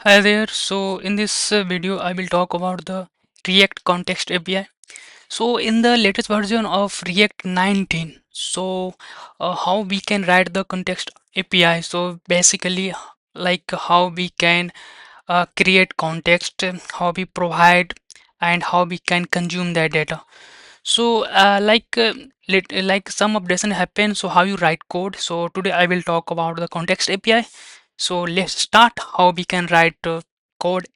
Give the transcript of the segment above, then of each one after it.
Hi there. So in this video, I will talk about the React Context API. So in the latest version of React 19, how we can write the context API. So basically, like how we can create context, how we provide, and how we can consume that data. So like some updation happen. So how you write code. So today I will talk about the context API. So let's start how we can write code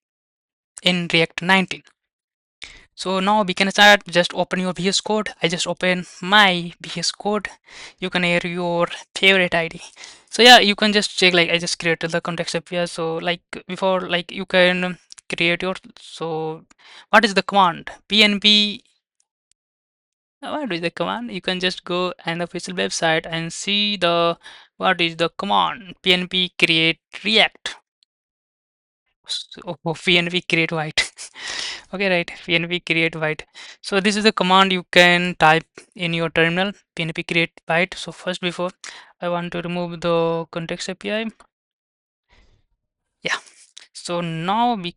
in React 19. So now we can start. Just open your VS Code. I just open my VS Code. You can add your favorite ID. So yeah, you can just check, like I just created the context API. So like before, like you can create your, so what is the command? PNP. What is the command? You can just go and the official website and see the what is the command. PNP create React. So PNP create white. Okay, right. PNP create white. So this is the command you can type in your terminal. PNP create white. So first, before I want to remove the context API. Yeah. So now we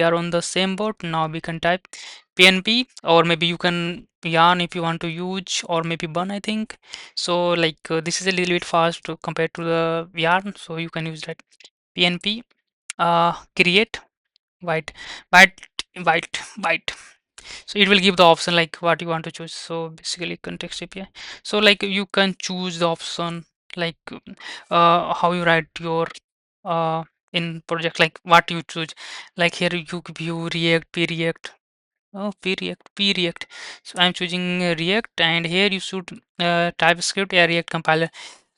are on the same boat. Now we can type PNP, or maybe you can yarn if you want to use, or maybe bun, I think. So like this is a little bit fast compared to the yarn, so you can use that. PNP create white, white, white. So it will give the option like what you want to choose. So basically context API. So like you can choose the option, like how you write your in project, like what you choose. Like here you view React, P-React. Oh, P-React. So I'm choosing React, and here you should TypeScript or React compiler.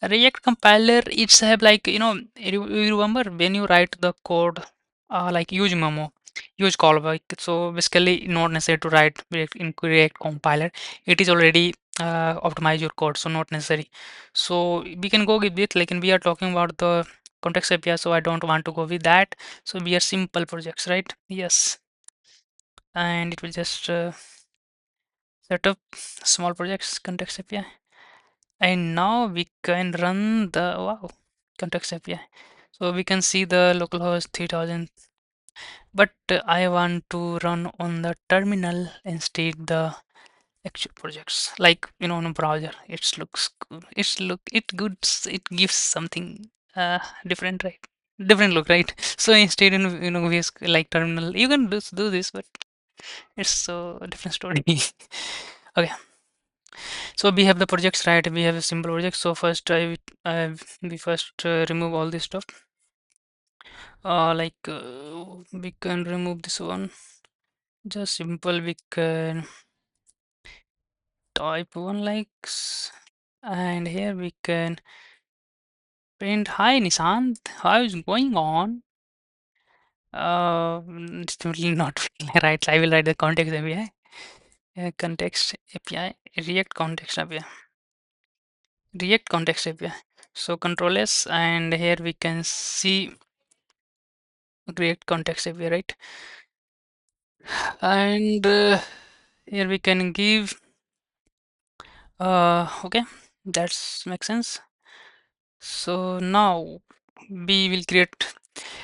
React compiler, it's have like, you remember when you write the code, like use memo, use callback. So basically, not necessary to write React compiler. It is already optimize your code, so not necessary. So we can go with it. Like, and we are talking about the context API, so I don't want to go with that. So we are simple projects, right? Yes, and it will just set up small projects context API. And now we can run the wow context API. So we can see the localhost 3000, but I want to run on the terminal instead the actual projects. Like, on a browser, it looks good. It good. It gives something different, right? Different look, right? So instead, we like terminal. You can do this, but it's so a different story. Okay, so we have the projects, right? We have a simple project. So first, we first remove all this stuff. We can remove this one. Just simple. We can type one likes, and here we can print. Hi Nishant, how is going on? It's really not right. I will write the context API. Context API, React context API, React context API. So Control S, and here we can see React context API, right? And here we can give okay, that's makes sense. So now we will create,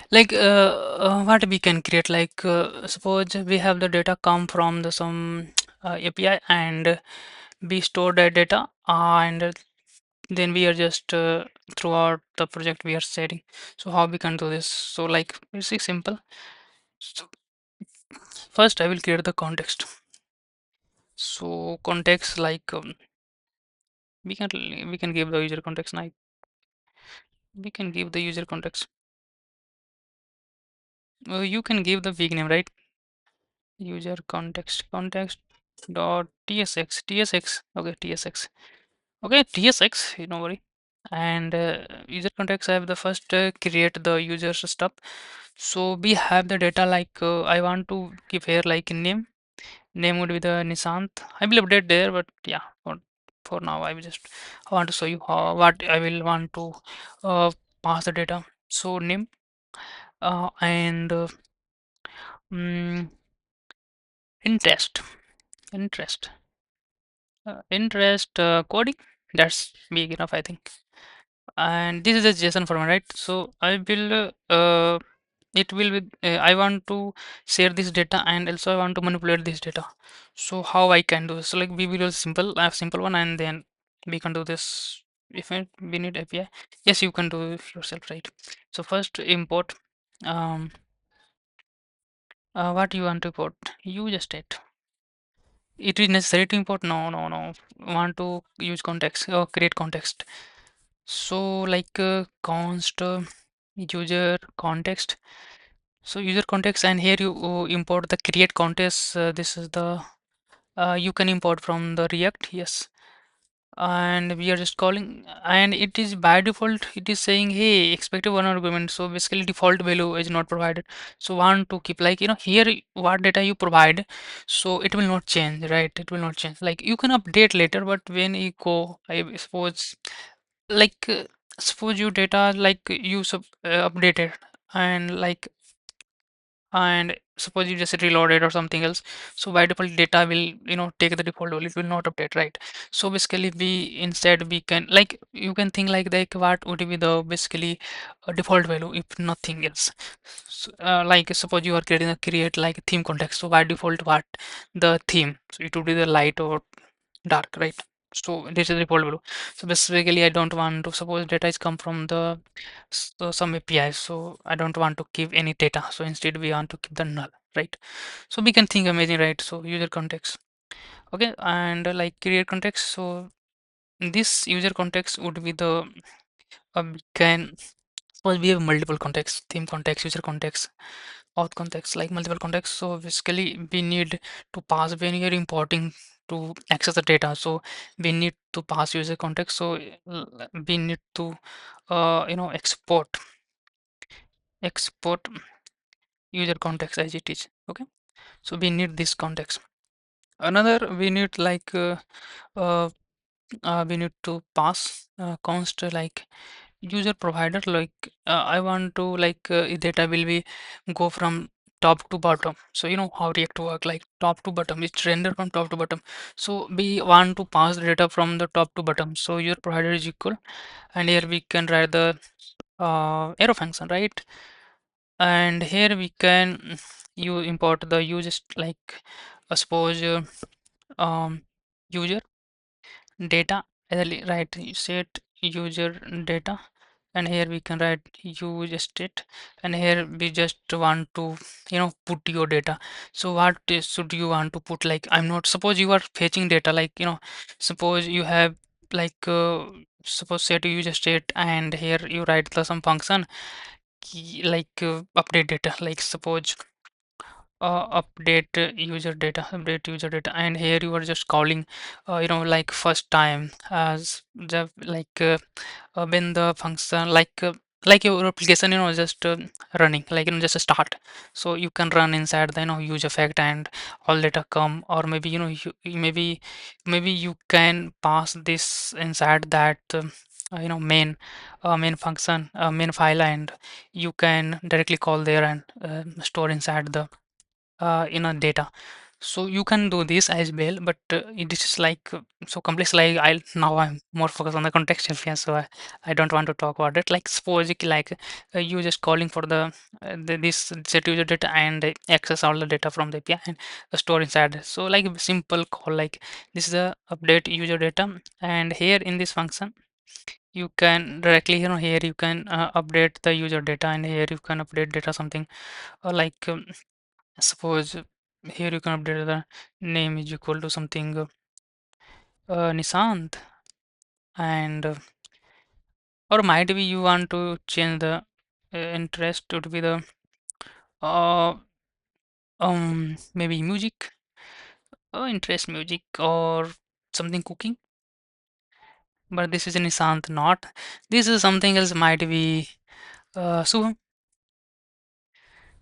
like what we can create, like suppose we have the data come from the some API, and we store that data, and then we are just throughout the project we are setting. So how we can do this? So like it's simple. So first I will create the context. So context, like we can give the user context. Now we can give the user context. You can give the big name, right? User context dot tsx. Okay, tsx. Okay, tsx, no worry. And user context, I have the first create the user stuff. So we have the data, like I want to give here like name would be the Nishant. I will update there, but yeah, for now I want to show you how what I will want to pass the data. So name, and mm, interest interest interest coding, that's big enough, I think. and this is a JSON format, right? So I will it will with I want to share this data and also I want to manipulate this data. So how I can do this? So like we will use simple, I have simple one, and then we can do this if we need API. Yes, you can do it yourself, right? So first import what you want to import. You just state. It is necessary to import? No, no, no. Want to use context or create context. So like const user context. So user context, and here you import the create context. This is the you can import from the React, yes. And we are just calling, and it is by default it is saying, hey, expected one argument. So basically default value is not provided. So want to keep, like, here what data you provide, so it will not change, right? It will not change. Like you can update later, but when you go, I suppose, like suppose your data, like you updated, and like, and suppose you just reload it or something else, so by default data will, take the default value, it will not update, right? So basically we instead we can, like, you can think like what would be the basically default value if nothing else. So, like suppose you are creating a create like theme context, so by default what the theme, so it would be the light or dark, right? So this is default value. So basically I don't want to, suppose data is come from the some API, so I don't want to give any data, so instead we want to keep the null, right? So we can think amazing, right? So user context, okay, and like create context. So this user context would be the we can, well, we have multiple contexts: theme context, user context, auth context, like multiple contexts. So basically we need to pass when you're importing to access the data, so we need to pass user context. So we need to export user context as it is, okay. So we need this context. Another we need like uh, we need to pass const like user provider, like I want to, like data will be go from top to bottom. So you know how React work, like top to bottom, it's render from top to bottom. So we want to pass the data from the top to bottom, so your provider is equal, and here we can write the arrow function, right? And here we can you import the use, like suppose um user data, right, you set user data, and here we can write use state, and here we just want to put your data. So what should you want to put? Like, I'm not, suppose you are fetching data, like suppose you have, like suppose set user state, and here you write the some function like update data, like suppose update user data, and here you are just calling like first time as the, like when the function, like your application just running, like just a start, so you can run inside the use effect and all data come, or maybe maybe you can pass this inside that main main function, main file, and you can directly call there and store inside the data. So you can do this as well, but it is like so complex, like I'm more focused on the contextual yeah, so I don't want to talk about it. Like suppose like you just calling for this set user data and access all the data from the API and store inside it. So like a simple call, like this is the update user data, and here in this function you can directly here you can update the user data, and here you can update data something like suppose here you can update the name is equal to something Nishant, and or might be you want to change the interest to be the uh, maybe music, interest music, or something cooking, but this is Nishant, not this is something else, might be Subham.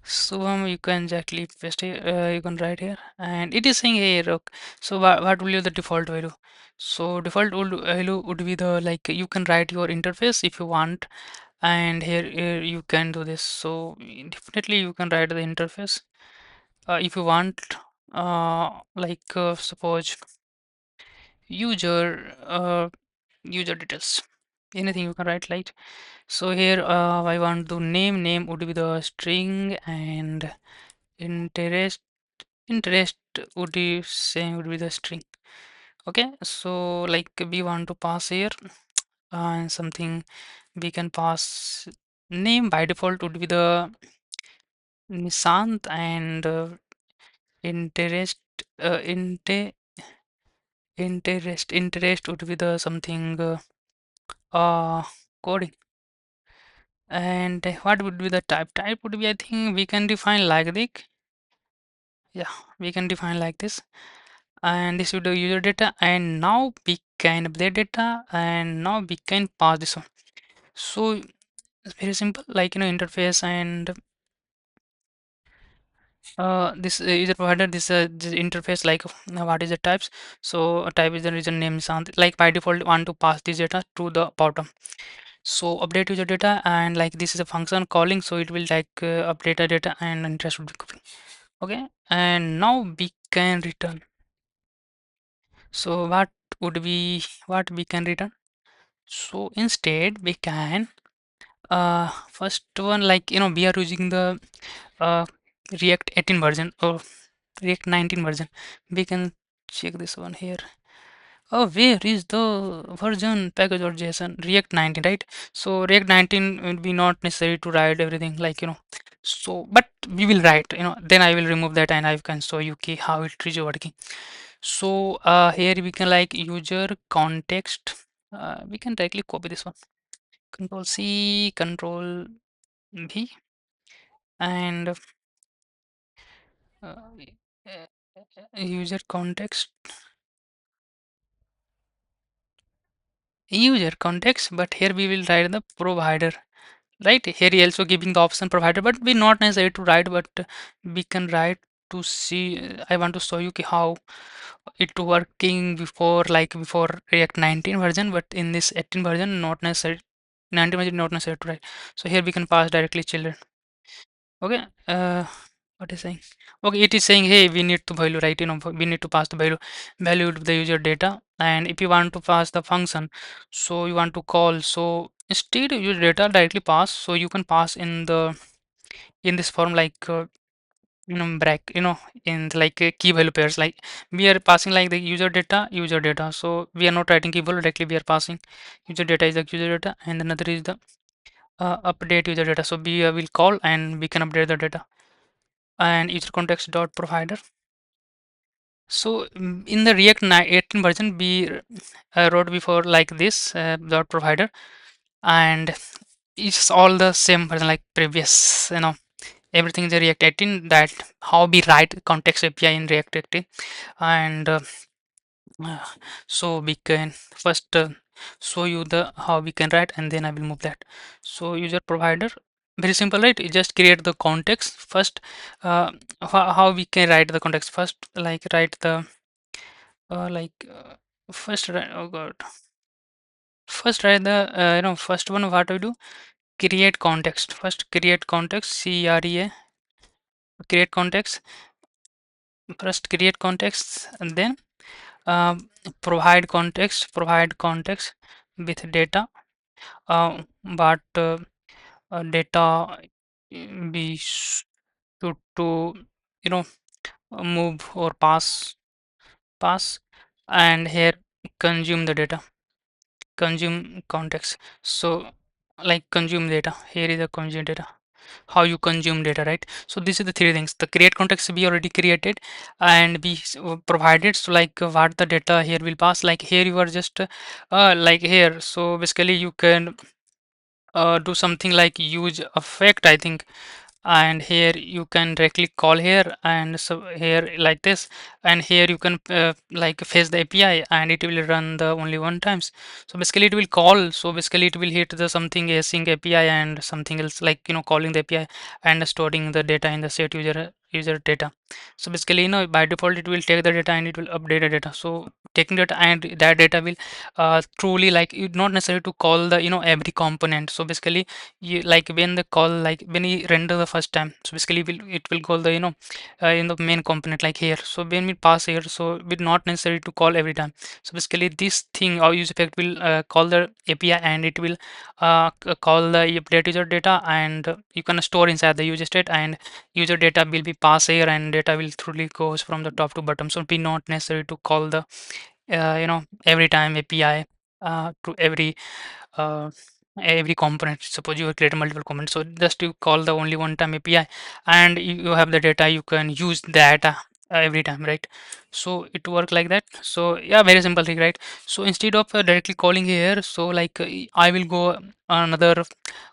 So you can exactly paste here, you can write here, and it is saying here, look, so what will be the default value? So default value would be the, like you can write your interface if you want, and here you can do this. So definitely you can write the interface if you want, like suppose user user details. anything you can write, right? So here I want to name would be the string, and interest interest would be same, would be the string. Okay, so like we want to pass here and something we can pass. Name by default would be the Nishant, and interest inte interest would be the something coding. And what would be the type would be, I think we can define like this. Yeah, we can define like this, and this would be user data, and now we can update data, and now we can pass this one. So it's very simple, like interface, and this user provider, this interface, like what is the types. So a type is the reason name sound, like by default want to pass this data to the bottom. So update user data, and like this is a function calling, so it will like update the data, and interest would be copy. Okay, and now we can return. So what we can return? So instead we can first one, like we are using the uh, React 18 version or React 19 version. We can check this one here. Oh, where is the version package or JSON? React 19, right? So React 19 will be not necessary to write everything, like so but we will write, then I will remove that, and I can show you okay, how it is working. So here we can like user context, we can directly copy this one, control C, control V, and uh, user context, but here we will write the provider, right? Here he also giving the option provider, but we not necessary to write, but we can write to see. I want to show you how it working before, like before React 19 version, but in this 18 version not necessary, 19 version not necessary to write. So here we can pass directly children. Okay, what is saying? Okay, it is saying, hey, we need to value, right? We need to pass the value to the user data, and if you want to pass the function, so you want to call. So instead of user data directly pass, so you can pass in this form, like break, in like key value pairs. Like we are passing like the user data. So we are not writing key value directly. We are passing user data is the user data, and another is the update user data. So we will call, and we can update the data, and user context dot provider. So in the React 18 version, we wrote before like this dot provider, and it's all the same version like previous. Everything is a React 18, that how we write context API in React 18, and uh, so we can first show you the how we can write, and then I will move that. So user provider, very simple, right? You just create the context first. How we can write the context first, like write the like first write, oh god, first write the first one, what we do, create context first, create context, CREA, create context first, create context, and then um, provide context with data, but data be to you know move or pass, and here consume the data, consume context. So like consume data, here is the consume data, how you consume data, right? So this is the three things: the create context we already created, and we provided. So like what the data here will pass, like here you are just like here. So basically you can do something like use effect, I think, and here you can directly call here, and so here like this, and here you can like fetch the API, and it will run the only one times. So basically it will call, so basically it will hit the something async API and something else, like calling the API and storing the data in the set user user data. So basically, by default it will take the data and it will update the data. So taking data and that data will truly, like, you not necessary to call the every component. So basically, you like when the call, like when we render the first time, so basically it will call the in the main component like here. So when we pass here, so we not necessary to call every time. So basically this thing or use effect will call the API and it will call the update user data, and you can store inside the user state, and user data will be passed here and data will truly goes from the top to bottom. So it be not necessary to call the every time API to uh, every component. Suppose you create multiple components, so just you call the only one time API and you have the data, you can use that every time, right? So it work like that. So yeah, very simple thing, right? So instead of directly calling here, so like I will go another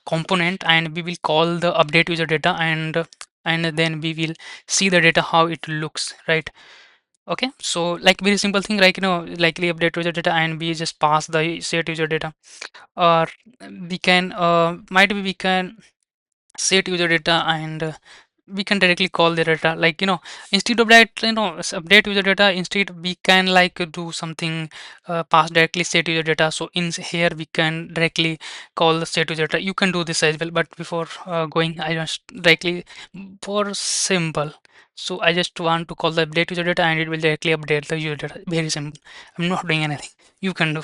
component and we will call the update user data, and then we will see the data how it looks, right? Okay, so like very simple thing, like likely update user data and we just pass the set user data, or we can might be we can set user data and we can directly call the data, like instead of that update user data, instead we can like do something, pass directly set user data. So in here we can directly call the set user data. You can do this as well, but before going, I just directly for simple, so I just want to call the update user data and it will directly update the user data. Very simple, I'm not doing anything. You can do.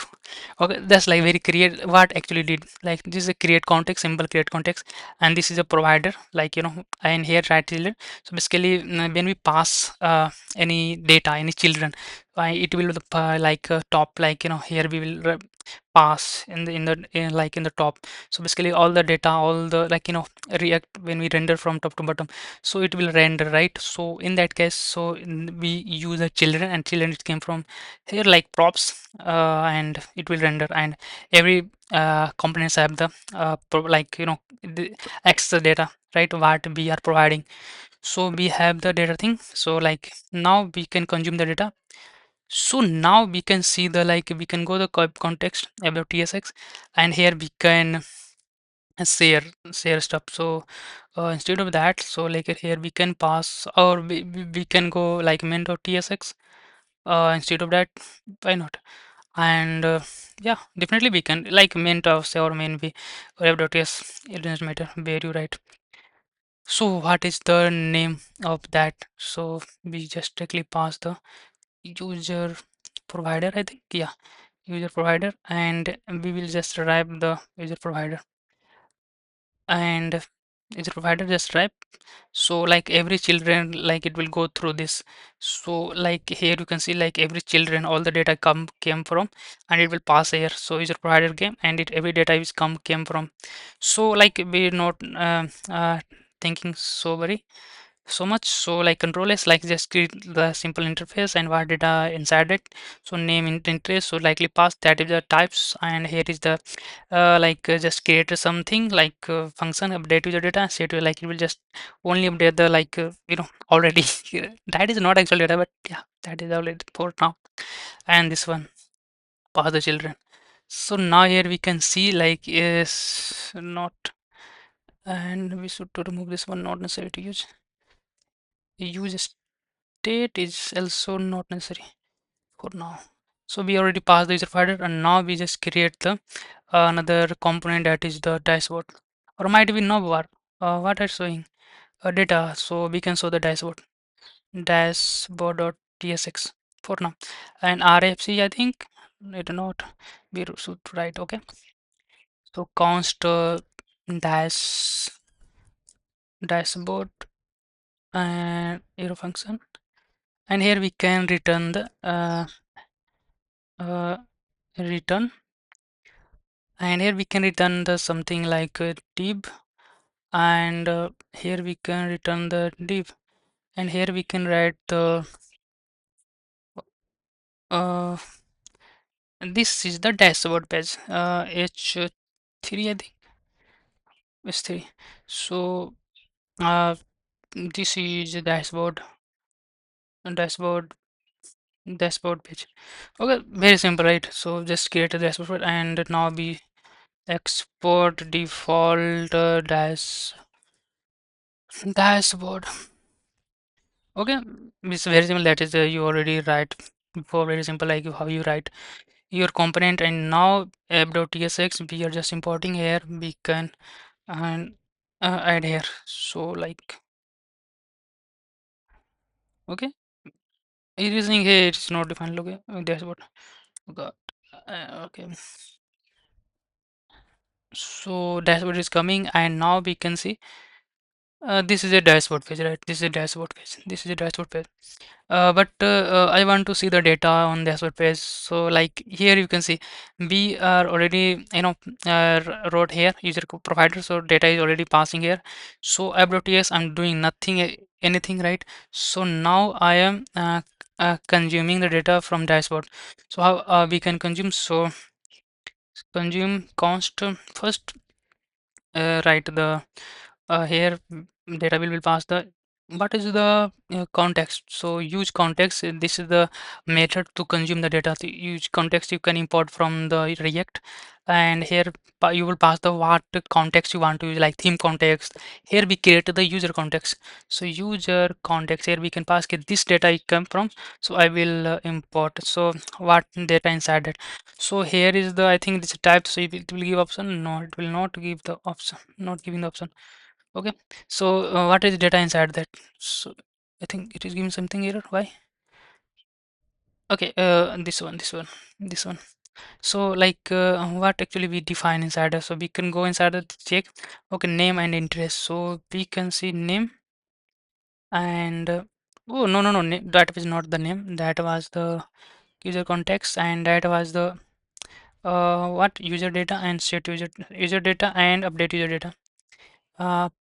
Okay, that's like very create what actually did, like this is a create context, simple create context, and this is a provider, like and here right children. So basically when we pass any data, any children, it will like top, like here we will pass like in the top. So basically all the data, all the, like react when we render from top to bottom, so it will render, right? So in that case, so we use the children, and children it came from here like props, and it will render, and every components have the like the extra data, right, what we are providing. So we have the data thing. So like now we can consume the data. So now we can see the, like we can go the context about TSX, and here we can share stuff. So instead of that, so like here we can pass, or we can go like main.tsx instead of that. Why not? And yeah, definitely we can like main of say or main v or f.ts, it doesn't matter where you write. So what is the name of that? So we just directly pass the user provider, I think. Yeah, user provider, and we will just wrap the user provider, and user provider just wrap. So like every children, like it will go through this. So like here you can see like every children, all the data came from, and it will pass here. So user provider came, and it every data is came from. So like we're not thinking so very so much. So like control is like just create the simple interface and what data inside it. So name interface, so likely pass, that is the types, and here is the like just create something like function update user data, say to like it will just only update the, like already that is not actual data, but yeah, that is already for now. And this one pass the children. So now here we can see like is not, and we should to remove this one, not necessary to use state is also not necessary for now. So we already passed the user provider, and now we just create the another component, that is the dashboard, or might be nowhere what are showing data. So we can show the dashboard.tsx for now, and RFC I think it not we should write. Okay, so const dashboard and arrow function, and here we can return the uh, return, and here we can return the something like div, and here we can return the div, and here we can write the uh, this is the dashboard page, h3 I think, h3. So uh, this is the dashboard dashboard page. Okay, very simple, right? So just create a dashboard, and now we export default dashboard. Okay, it's very simple. That is, you already write before, very simple, like how you write your component. And now app.tsx we are just importing here, we can and add here. So like, okay, it is saying here it's not defined. Okay, dashboard. God. Okay, so dashboard is coming, and now we can see this is a dashboard page, right? This is a dashboard page. This is a dashboard page. But I want to see the data on dashboard page. So like here you can see we are already, wrote here user provider. So data is already passing here. So app.ts I'm doing nothing, anything, right? So now I am consuming the data from dashboard. So how we can consume? So consume const first, write the here data will pass the what is the context. So use context, this is the method to consume the data. To use context you can import from the React, and here you will pass the what context you want to use, like theme context. Here we create the user context. So user context, here we can pass, okay, this data it come from, so I will import. So what data inside it. So here is the, I think this type. So it will give option. No, it will not give the option, not giving the option. Okay, so what is data inside that? So I think it is giving something error. Why? Okay, this one. So like what actually we define inside us. So we can go inside the check. Okay, name and interest. So we can see name and oh, no, that was not the name. That was the user context, and that was the what user data and set user data and update user data.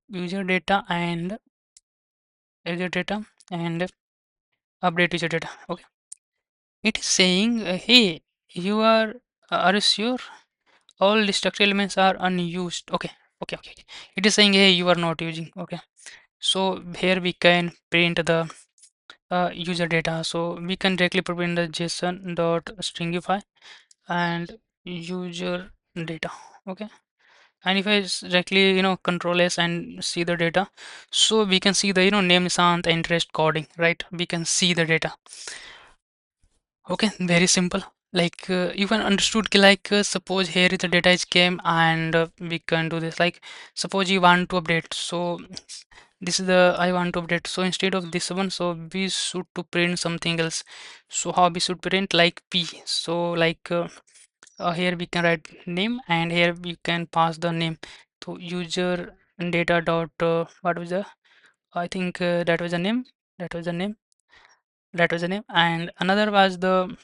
User data and user data and update user data. Okay, it is saying, hey, are you sure all the structure elements are unused? Okay. It is saying, hey, you are not using. Okay, so here we can print the user data. So we can directly print the JSON dot stringify and user data. Okay, and if directly control S and see the data, so we can see the name, Nishant, interest, coding, right? We can see the data. Okay, very simple. Like you can understood ki like suppose here is the data is came, and we can do this. Like suppose you want to update. So this is the I want to update. So instead of this one, so we should to print something else. So how we should print like P. So like here we can write name, and here we can pass the name to user data dot what was the, I think that was the name, that was the name, that was the name, and another was the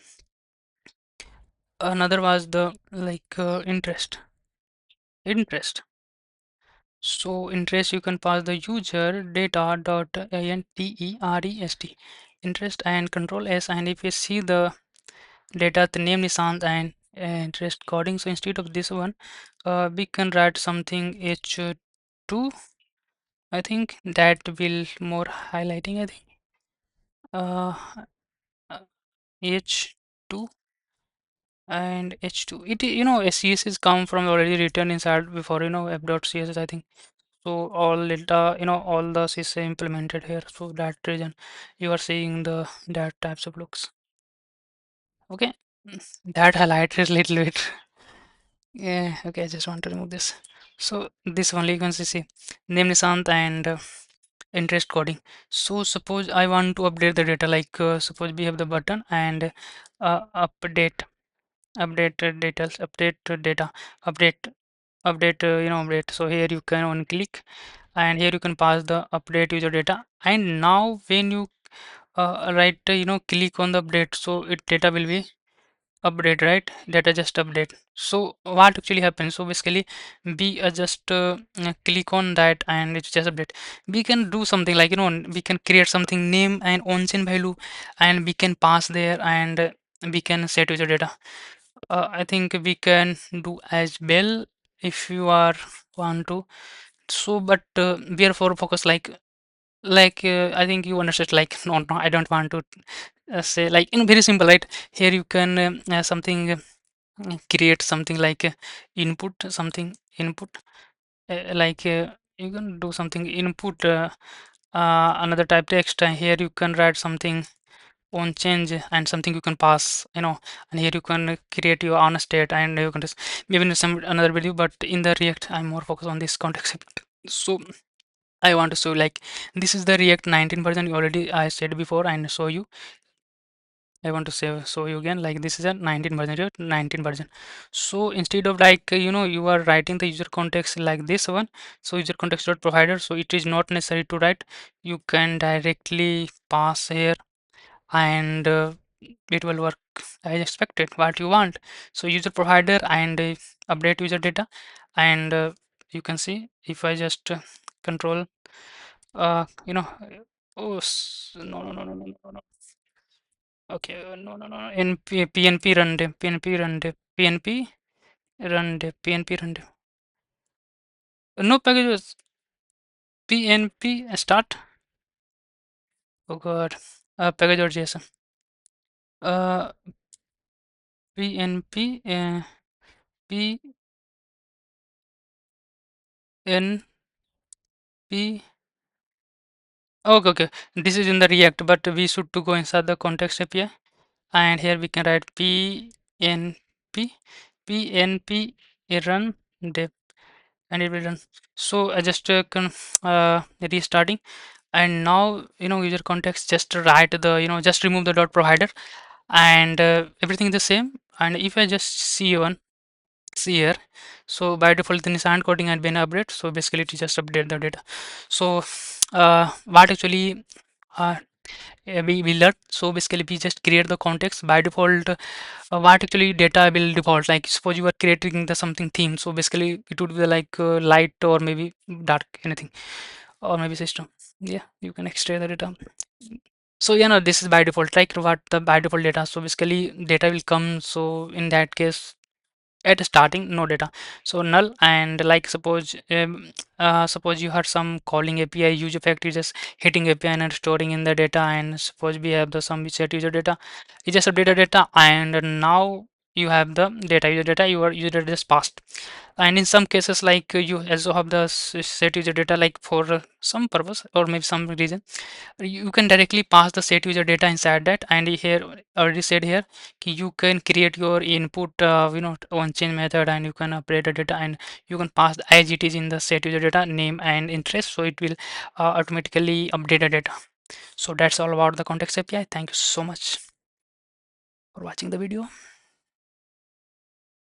like interest. So interest you can pass the user data dot interest, interest, and control S. And if you see the data, the name, Nishant, and interest coding. So instead of this one, we can write something H2. I think that will more highlighting. I think uh, uh, H2 and H2. CSS come from already written inside before app.css, I think. So all data, all the CSS implemented here. So that reason you are seeing the that types of looks. Okay, that highlighted a little bit. Yeah, okay, I just want to remove this. So this only you can see name, Nishant, and interest coding. So suppose I want to update the data, like suppose we have the button and update details, update data, update update. So here you can on click, and here you can pass the update user data. And now when you write click on the update, so it data will be update, right? Data just update. So what actually happens? So basically we just click on that, and it's just update. We can do something like we can create something name and onchain value, and we can pass there, and we can set user data. I think we can do as well if you are want to. So but we are for focus like I think you understand, like no, I don't want to say, like very simple, right? Here you can something create something like input something input, like you can do something input another type text, and here you can write something on change and something you can pass, and here you can create your own state, and you can just maybe in some another video, but in the React I'm more focused on this context. So I want to show like this is the React 19 version already I said before and show you. I want to show you again, like this is a 19 version, 19 version. So instead of like you are writing the user context like this one, so user context dot provider, so it is not necessary to write. You can directly pass here, and it will work as expected what you want. So user provider and update user data, and you can see if I just control no, no, no, no, no, no, no. Okay, no. PNP run dev, PNP run dev, PNP run dev, PNP run dev. No packages. PNP start. Oh god. Package or JSON. Uh, PNP PNP. Okay. This is in the React, but we should to go inside the context API, and here we can write PNP PNP run dev, and it will run. So I just restarting, and now user context just write the just remove the dot provider, and everything is the same. And if I just see here, so by default the Nissan coding had been updated, so basically it just update the data. So what actually uh, we learn, so basically we just create the context by default. What actually data will default, like suppose you are creating the something theme, so basically it would be like light or maybe dark, anything, or maybe system. Yeah, you can extract the data. So this is by default, like what the by default data, so basically data will come. So in that case, at starting no data, so null. And like suppose you had some calling API use effect, you just hitting API and storing in the data, and suppose we have the some set user data, you just update the data, and now you have the data user data, your user data just passed. And in some cases, like you also have the set user data, like for some purpose or maybe some reason, you can directly pass the set user data inside that. And here already said here, you can create your input on change method, and you can update the data, and you can pass as it is in the set user data name and interest, so it will automatically update the data. So that's all about the context API. Thank you so much for watching the video.